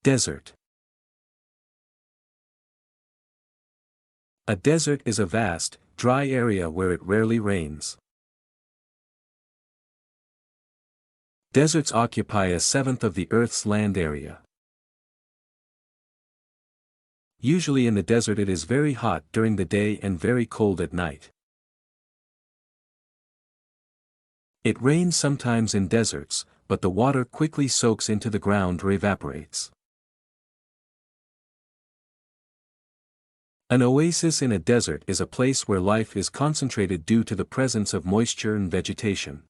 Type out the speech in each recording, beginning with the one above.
Desert. A desert is a vast, dry area where it rarely rains. Deserts occupy a seventh of the Earth's land area. Usually in the desert it is very hot during the day and very cold at night. It rains sometimes in deserts, but the water quickly soaks into the ground or evaporates. An oasis in a desert is a place where life is concentrated due to the presence of moisture and vegetation.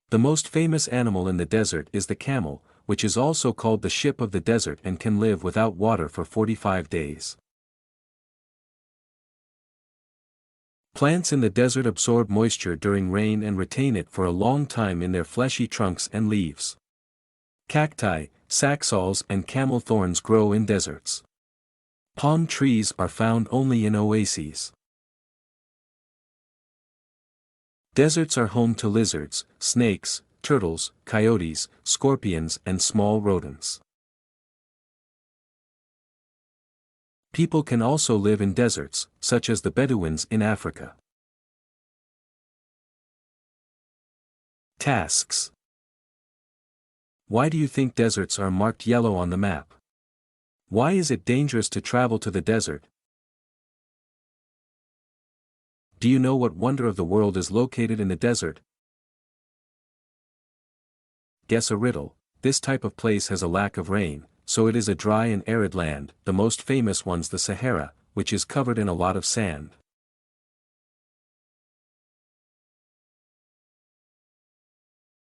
The most famous animal in the desert is the camel, which is also called the ship of the desert and can live without water for 45 days. Plants in the desert absorb moisture during rain and retain it for a long time in their fleshy trunks and leaves. Cacti, saxaws and camel thorns grow in deserts. Palm trees are found only in oases. Deserts are home to lizards, snakes, turtles, coyotes, scorpions and small rodents. People can also live in deserts, such as the Bedouins in Africa. Tasks. Why do you think deserts are marked yellow on the map? Why is it dangerous to travel to the desert? Do you know what wonder of the world is located in the desert? Guess a riddle. This type of place has a lack of rain, so it is a dry and arid land. The most famous one's the Sahara, which is covered in a lot of sand.